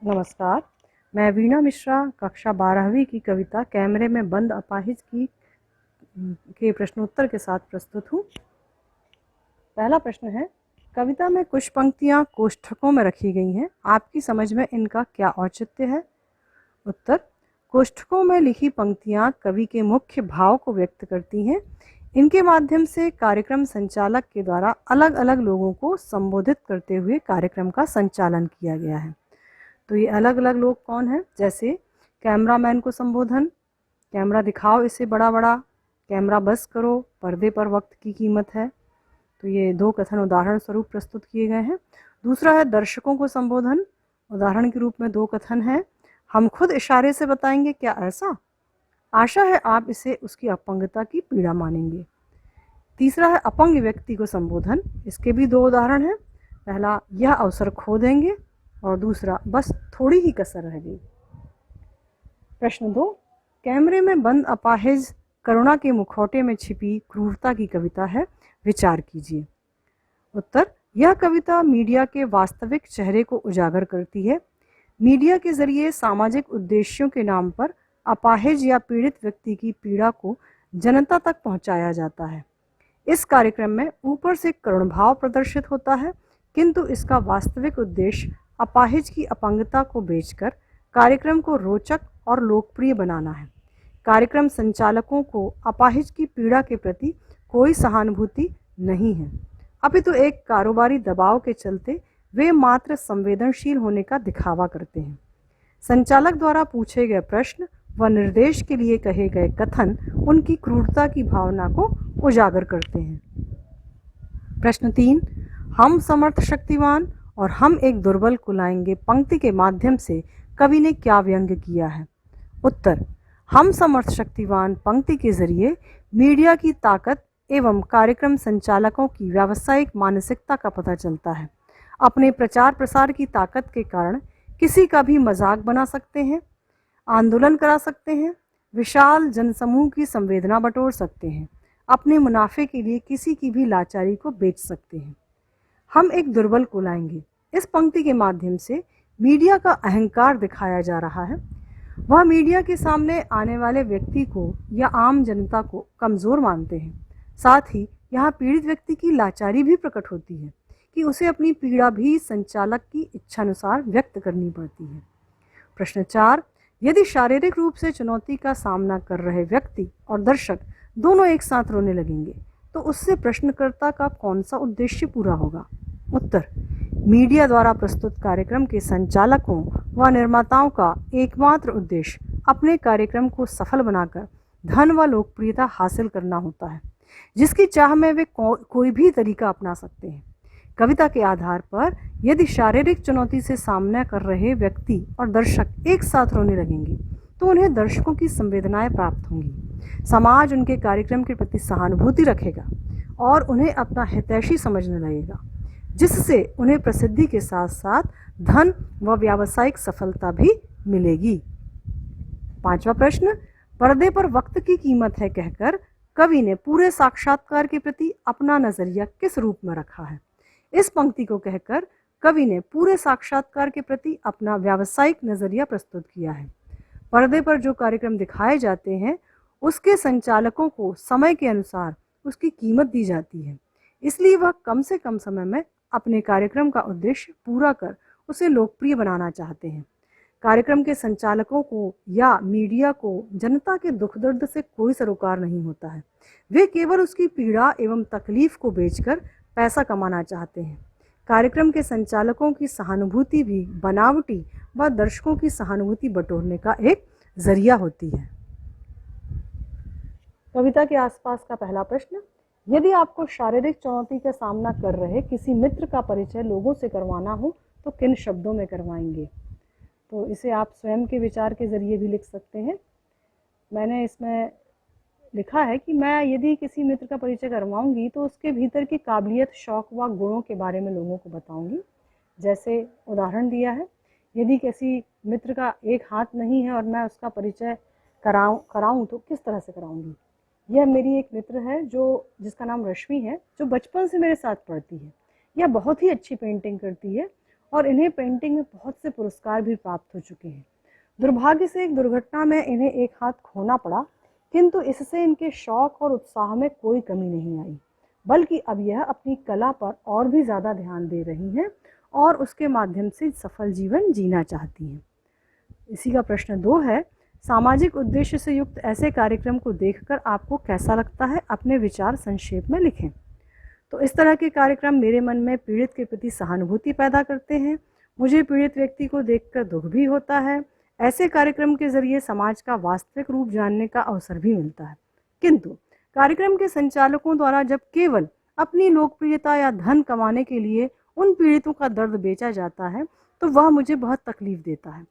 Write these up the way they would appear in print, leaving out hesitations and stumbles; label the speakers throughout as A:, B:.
A: नमस्कार, मैं वीणा मिश्रा कक्षा 12वीं की कविता कैमरे में बंद अपाहिज की के प्रश्नोत्तर के साथ प्रस्तुत हूँ। पहला प्रश्न है, कविता में कुछ पंक्तियाँ कोष्ठकों में रखी गई हैं, आपकी समझ में इनका क्या औचित्य है? उत्तर, कोष्ठकों में लिखी पंक्तियाँ कवि के मुख्य भाव को व्यक्त करती हैं। इनके माध्यम से कार्यक्रम संचालक के द्वारा अलग अलग लोगों को संबोधित करते हुए कार्यक्रम का संचालन किया गया है। तो ये अलग अलग लोग कौन हैं? जैसे कैमरामैन को संबोधन, कैमरा दिखाओ इसे बड़ा बड़ा, कैमरा बस करो, पर्दे पर वक्त की कीमत है। तो ये दो कथन उदाहरण स्वरूप प्रस्तुत किए गए हैं। दूसरा है दर्शकों को संबोधन, उदाहरण के रूप में दो कथन है, हम खुद इशारे से बताएंगे क्या ऐसा, आशा है आप इसे उसकी अपंगता की पीड़ा मानेंगे। तीसरा है अपंग व्यक्ति को संबोधन, इसके भी दो उदाहरण हैं, पहला यह अवसर खो देंगे और दूसरा बस थोड़ी ही कसर रह गई। प्रश्न 2, कैमरे में बंद अपाहिज करुणा के मुखौटे में छिपी क्रूरता की कविता है, विचार कीजिए। उत्तर, यह कविता मीडिया के वास्तविक चेहरे को उजागर करती है। मीडिया के जरिए सामाजिक उद्देश्यों के नाम पर अपाहिज या पीड़ित व्यक्ति की पीड़ा को जनता तक पहुंचाया जाता है। इस कार्यक्रम में ऊपर से करुण भाव प्रदर्शित होता है, किंतु इसका वास्तविक उद्देश्य अपाहिज की अपंगता को बेचकर कार्यक्रम को रोचक और लोकप्रिय बनाना है। कार्यक्रम संचालकों को अपाहिज की पीड़ा के प्रति कोई सहानुभूति नहीं है, अपितु एक कारोबारी दबाव के चलते वे मात्र संवेदनशील होने का दिखावा करते हैं। संचालक द्वारा पूछे गए प्रश्न व निर्देश के लिए कहे गए कथन उनकी क्रूरता की भावना को उजागर करते हैं। प्रश्न 3, हम समर्थ शक्तिवान और हम एक दुर्बल को लाएंगे पंक्ति के माध्यम से कवि ने क्या व्यंग्य किया है? उत्तर, हम समर्थ शक्तिवान पंक्ति के जरिए मीडिया की ताकत एवं कार्यक्रम संचालकों की व्यावसायिक मानसिकता का पता चलता है। अपने प्रचार प्रसार की ताकत के कारण किसी का भी मजाक बना सकते हैं, आंदोलन करा सकते हैं, विशाल जनसमूह की संवेदना बटोर सकते हैं, अपने मुनाफे के लिए किसी की भी लाचारी को बेच सकते हैं। हम एक दुर्बल को लाएंगे, इस पंक्ति के माध्यम से मीडिया का अहंकार दिखाया जा रहा है। वह मीडिया के सामने आने वाले व्यक्ति को या आम जनता को कमज़ोर मानते हैं। साथ ही यहाँ पीड़ित व्यक्ति की लाचारी भी प्रकट होती है कि उसे अपनी पीड़ा भी संचालक की इच्छानुसार व्यक्त करनी पड़ती है। प्रश्न 4, यदि शारीरिक रूप से चुनौती का सामना कर रहे व्यक्ति और दर्शक दोनों एक साथ रोने लगेंगे तो उससे प्रश्नकर्ता का कौन सा उद्देश्य पूरा होगा? उत्तर, मीडिया द्वारा प्रस्तुत कार्यक्रम के संचालकों व निर्माताओं का एकमात्र उद्देश्य अपने कार्यक्रम को सफल बनाकर धन व लोकप्रियता हासिल करना होता है, जिसकी चाह में वे कोई भी तरीका अपना सकते हैं। कविता के आधार पर यदि शारीरिक चुनौती से सामना कर रहे व्यक्ति और दर्शक एक साथ रोने लगेंगे तो उन्हें दर्शकों की संवेदनाएं प्राप्त होंगी, समाज उनके कार्यक्रम के प्रति सहानुभूति रखेगा और उन्हें अपना हितैषी समझने लगेगा, जिससे उन्हें प्रसिद्धि के साथ साथ धन व व्यावसायिक सफलता भी मिलेगी। 5वां प्रश्न, पर्दे पर वक्त की कीमत है कहकर कवि ने पूरे साक्षात्कार के प्रति अपना नजरिया किस रूप में रखा है? इस पंक्ति को कहकर कवि ने पूरे साक्षात्कार के प्रति अपना व्यावसायिक नजरिया प्रस्तुत किया है। पर्दे पर जो कार्यक्रम दिखाए जाते हैं उसके संचालकों को समय के अनुसार उसकी कीमत दी जाती है, इसलिए वह कम से कम समय में अपने कार्यक्रम का उद्देश्य पूरा कर उसे लोकप्रिय बनाना चाहते हैं। कार्यक्रम के संचालकों को या मीडिया को जनता के दुख दर्द से कोई सरोकार नहीं होता है, वे केवल उसकी पीड़ा एवं तकलीफ को बेचकर पैसा कमाना चाहते हैं। कार्यक्रम के संचालकों की सहानुभूति भी बनावटी व दर्शकों की सहानुभूति बटोरने का एक जरिया होती है। कविता के आसपास का पहला प्रश्न, यदि आपको शारीरिक चुनौती का सामना कर रहे किसी मित्र का परिचय लोगों से करवाना हो तो किन शब्दों में करवाएंगे? तो इसे आप स्वयं के विचार के जरिए भी लिख सकते हैं। मैंने इसमें लिखा है कि मैं यदि किसी मित्र का परिचय करवाऊंगी तो उसके भीतर की काबिलियत, शौक व गुणों के बारे में लोगों को बताऊंगी। जैसे उदाहरण दिया है, यदि किसी मित्र का एक हाथ नहीं है और मैं उसका परिचय कराऊं तो किस तरह से कराऊंगी? यह मेरी एक मित्र है जिसका नाम रश्मि है, जो बचपन से मेरे साथ पढ़ती है। यह बहुत ही अच्छी पेंटिंग करती है और इन्हें पेंटिंग में बहुत से पुरस्कार भी प्राप्त हो चुके हैं। दुर्भाग्य से एक दुर्घटना में इन्हें एक हाथ खोना पड़ा, किंतु इससे इनके शौक और उत्साह में कोई कमी नहीं आई, बल्कि अब यह अपनी कला पर और भी ज़्यादा ध्यान दे रही हैं और उसके माध्यम से सफल जीवन जीना चाहती हैं। इसी का प्रश्न 2 है, सामाजिक उद्देश्य से युक्त ऐसे कार्यक्रम को देखकर आपको कैसा लगता है? अपने विचार संक्षेप में लिखें। तो इस तरह के कार्यक्रम मेरे मन में पीड़ित के प्रति सहानुभूति पैदा करते हैं। मुझे पीड़ित व्यक्ति को देखकर दुख भी होता है। ऐसे कार्यक्रम के जरिए समाज का वास्तविक रूप जानने का अवसर भी मिलता है। किंतु कार्यक्रम के संचालकों द्वारा जब केवल अपनी लोकप्रियता या धन कमाने के लिए उन पीड़ितों का दर्द बेचा जाता है तो वह मुझे बहुत तकलीफ देता है,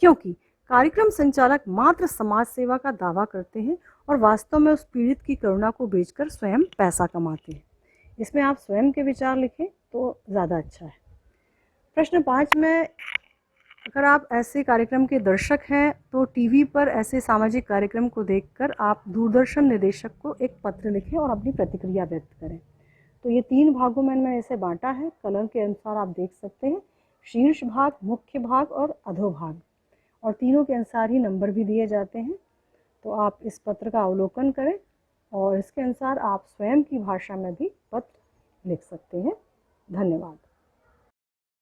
A: क्योंकि कार्यक्रम संचालक मात्र समाज सेवा का दावा करते हैं और वास्तव में उस पीड़ित की करुणा को बेचकर स्वयं पैसा कमाते हैं। इसमें आप स्वयं के विचार लिखें तो ज़्यादा अच्छा है। प्रश्न 5 में, अगर आप ऐसे कार्यक्रम के दर्शक हैं तो टीवी पर ऐसे सामाजिक कार्यक्रम को देखकर आप दूरदर्शन निदेशक को एक पत्र लिखें और अपनी प्रतिक्रिया व्यक्त करें। तो ये 3 भागों में मैंने इसे बांटा है, कलर के अनुसार आप देख सकते हैं, शीर्ष भाग, मुख्य भाग और अधोभाग, और तीनों के अनुसार ही नंबर भी दिए जाते हैं। तो आप इस पत्र का अवलोकन करें और इसके अनुसार आप स्वयं की भाषा में भी पत्र लिख सकते हैं। धन्यवाद।